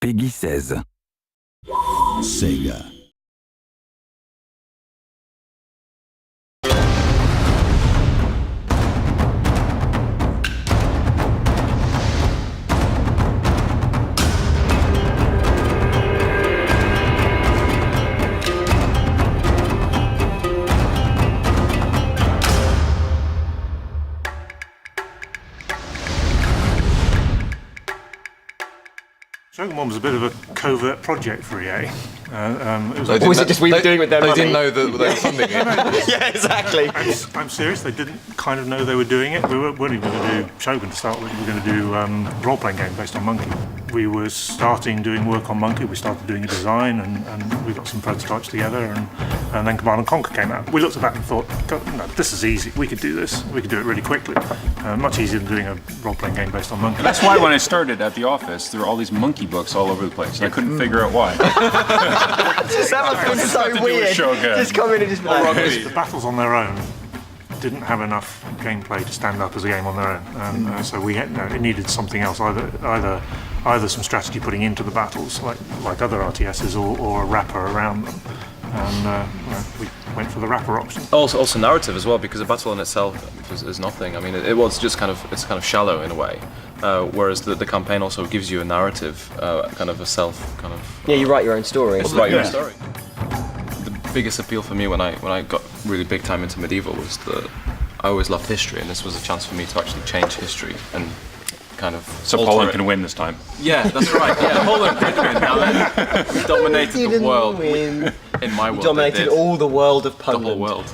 Peggy 16. Sega. Shogun 1 was a bit of a covert project for EA. Was it just we were doing it with their money? They didn't know that they were funding it. Yeah, exactly. I'm serious, they didn't kind of know they were doing it. We weren't even going to do Shogun to start with, we were going to do a role-playing game based on Monkey. We were starting doing work on Monkey, we started doing a design and we got some prototypes together and then Command & Conquer came out. We looked at that and thought, God, no, this is easy, we could do this, we could do it really quickly. Much easier than doing a role-playing game based on Monkey. That's why when I started at the office, there were all these monkey books all over the place. I couldn't figure out why. That must have been so weird. Just come in and just be like... The battles on their own didn't have enough gameplay to stand up as a game on their own, so we had, it needed something else, either some strategy putting into the battles, like other RTSs, or a wrapper around them. And we went for the wrapper option. Also narrative as well, because the battle in itself is nothing. I mean, it was just kind of shallow in a way, whereas the campaign also gives you a narrative, kind of a self kind of. Yeah, you write your own story. Write your own story. The biggest appeal for me when I got really big time into medieval was that I always loved history, and this was a chance for me to actually change history and kind of. So Poland can win this time. Yeah, that's right. Yeah, Poland did win. Now then, we dominated the world. In my world, dominated all the world of Poland. The whole world.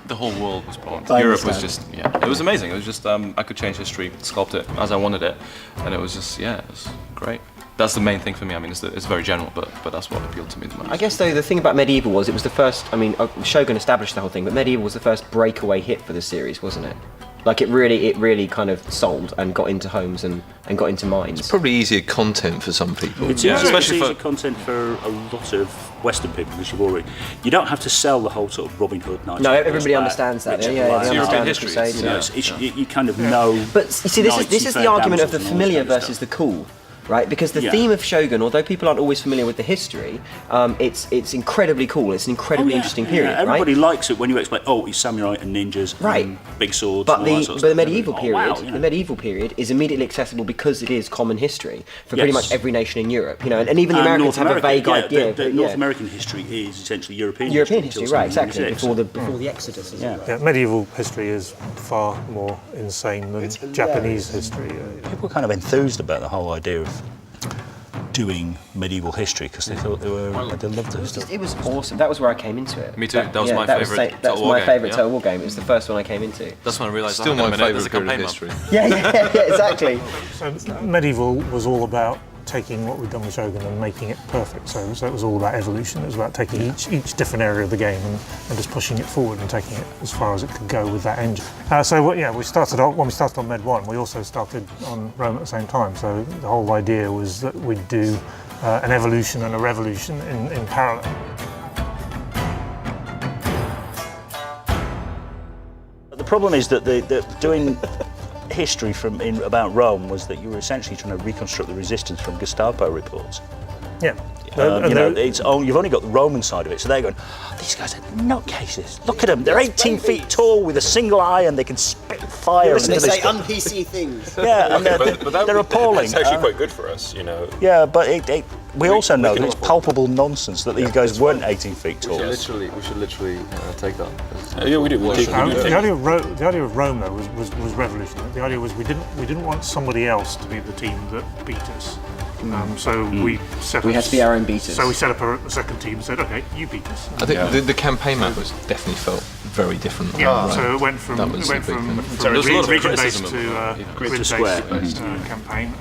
The whole world was Poland. Europe was just, it was amazing. It was just, I could change history, sculpt it as I wanted it, and it was just, it was great. That's the main thing for me. I mean, it's very general, but that's what appealed to me the most. I guess though the thing about Medieval was it was the first. I mean, Shogun established the whole thing, but Medieval was the first breakaway hit for the series, wasn't it? Like it really kind of sold and got into homes and got into minds. It's probably easier content for some people. It's easier content for a lot of Western people because you don't have to sell the whole sort of Robin Hood night. No, everybody understands that. They understand history. You kind of know. But you see, this is the argument of the familiar versus the cool. Right, because the theme of Shogun, although people aren't always familiar with the history, it's incredibly cool. It's an incredibly interesting period. Everybody likes it when you explain. Oh, it's samurai and ninjas, and big swords. But and all that sort of the stuff. medieval period, the medieval period is immediately accessible because it is common history for pretty much every nation in Europe. You know, and even the Americans have a vague idea. The North American history is essentially European history, right? Exactly. Before the Exodus. Medieval history is far more insane than Japanese history. People were kind of enthused about the whole idea of doing medieval history because they thought they loved it. It was awesome. That was where I came into it. Me too. That was my favourite. That was my favourite Total War game. It was the first one I came into. That's when I realised. Still my favourite period of history. Yeah, exactly. So medieval was all about taking what we'd done with Shogun and making it perfect. So it was all about evolution. It was about taking each different area of the game and just pushing it forward and taking it as far as it could go with that engine. We started when we started on Med 1, we also started on Rome at the same time. So the whole idea was that we'd do an evolution and a revolution in parallel. The problem is that doing history about Rome was that you were essentially trying to reconstruct the resistance from Gestapo reports. Yeah. You've only got the Roman side of it, so they're going, these guys are nutcases. Look at them, they're 18 feet tall with a single eye and they can spit fire. And they say un-PC things. Yeah, and they're appalling. It's actually quite good for us, you know. Yeah, but we also know that it's palpable nonsense that these guys weren't 18 feet tall. We should literally take that. Yeah, we do. The idea of Rome though was revolutionary. The idea was we didn't want somebody else to be the team that beat us. We had to be our own beaters. So we set up a second team and said, okay, you beat us. I think the campaign map was definitely felt very different. So it went from region-based to grid-based campaign,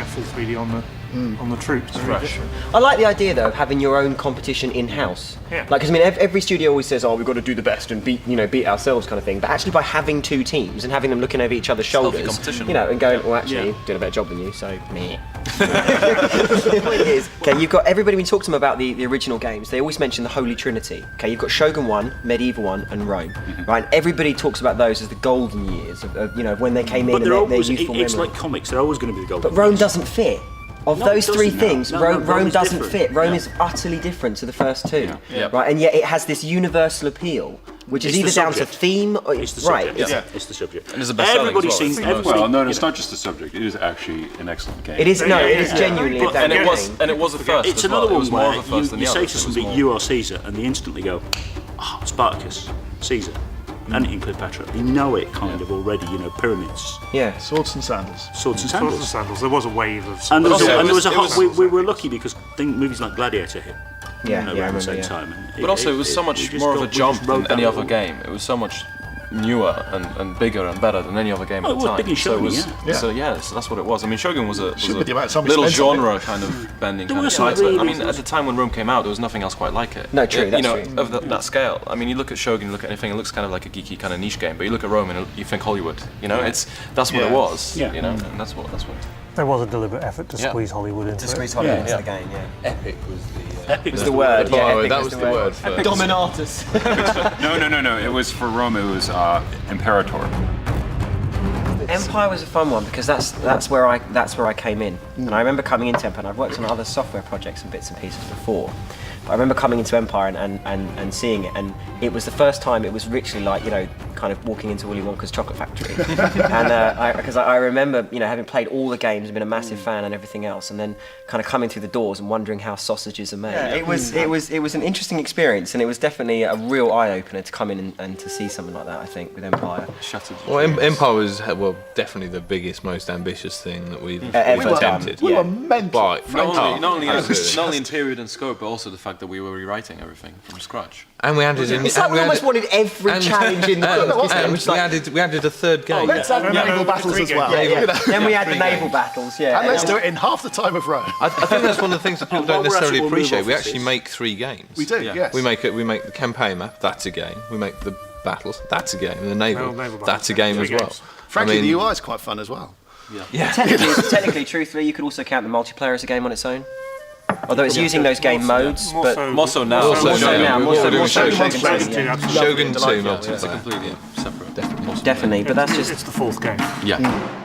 full 3D on the troops. I like the idea though of having your own competition in-house. Yeah. Like, because I mean, every studio always says, "Oh, we've got to do the best and beat ourselves," kind of thing. But actually, by having two teams and having them looking over each other's shoulders, and going, "Well, actually, doing a better job than you," so meh. The point is, okay, you've got everybody. When you talk to them about the original games, they always mention the Holy Trinity. Okay, you've got Shogun 1, Medieval 1, and Rome. Right, and everybody talks about those as the golden years of when they came in and their youthful memory. It's like comics; they're always going to be the golden. But Rome doesn't fit. Of No, those it three doesn't, no. things, No, Rome Rome is doesn't different. fit. Rome Yeah. is utterly different to the first two, Yeah. right? And yet it has this universal appeal, which is It's either the down to subject. theme or It's the right. subject. Yeah. It's the subject. And it's the best selling Everybody's as well. seen. It's the most- Everybody, Well, no, you it's know, not just a subject. It is actually an excellent game. It is Yeah, it yeah, is yeah. genuinely But- a damn And it good was, game. and it was the first. It's as well. another It was one more where of a first than you the say others. to It was somebody, more- you are Caesar, and they instantly go, oh, Spartacus, Caesar. And in Cleopatra, they know it kind of already, you know, pyramids, Yeah. Swords and sandals. swords and Swords and sandals. sandals. There was a wave of. And there was, Also, and it there was a was- whole, it was- we were lucky because movies like Gladiator hit, Yeah, you know, yeah, I around the same remember, yeah. time. And But also, it was so much just more of a got- we jump just rode than any that other wave. game. It was so much newer and bigger and better than any other game Oh, at it the was time. big and so it shiny, was, yeah. so yeah, so that's what it was. I mean, Shogun was a Should be about some little expensive genre kind of bending There kind were of some title. I really- mean, at the time when Rome came out, there was nothing else quite like it. No, true, You that's know, true. of that scale. I mean, you look at Shogun, you look at anything, it looks kind of like a geeky kind of niche game. But you look at Rome and you think Hollywood. You know, that's what it Yeah. was. Yeah. You know, and that's what. There was a deliberate effort to Yeah. squeeze Hollywood into To it. squeeze Hollywood into Yeah. the game, yeah. Epic was the. Epic Was the word, yeah. Oh, epic that was the word for. Dominatus. No. It was for Rome. It was Imperator. Empire was a fun one because that's where I came in, and I remember coming into Empire. And I've worked on other software projects and bits and pieces before, but I remember coming into Empire and seeing it, and it was the first time it was literally like, you know, kind of walking into Willy Wonka's chocolate factory, and because I remember, you know, having played all the games and been a massive fan and everything else, and then kind of coming through the doors and wondering how sausages are made. It was an interesting experience, and it was definitely a real eye opener to come in and to see something like that. I think with Empire. Shattered. Well, Empire was definitely the biggest, most ambitious thing that we've Ever attempted. We Yeah. were mental. Like, Not only absolutely. in period and scope, but also the fact that we were rewriting everything from scratch. And we added in. It's like we almost wanted every challenge in the book, wasn't it? And Which, like, we added a third game. Let's have naval battles as well. then we had the naval battles, yeah. And let's do it in half the time of Rome. I think that's one of the things that people While don't we're necessarily actually- we'll move appreciate. off We of actually this. make 3 games. We do, Yeah. yes. We make the campaign map. That's a game. We make the battles. That's a game. And the naval. naval That's a battles, game three as well. games. Frankly, I mean, the UI is quite fun as well. Technically, truthfully, you could also count the multiplayer as a game on its own. Although it's using those game modes, but More so now. More so now. more so We're doing Shogun Shogun 2, Shogun 2, yeah. absolutely. Shogun 2 It's a multiplayer. completely separate. Definitely. Definitely, but that's just It's the fourth game. Yeah.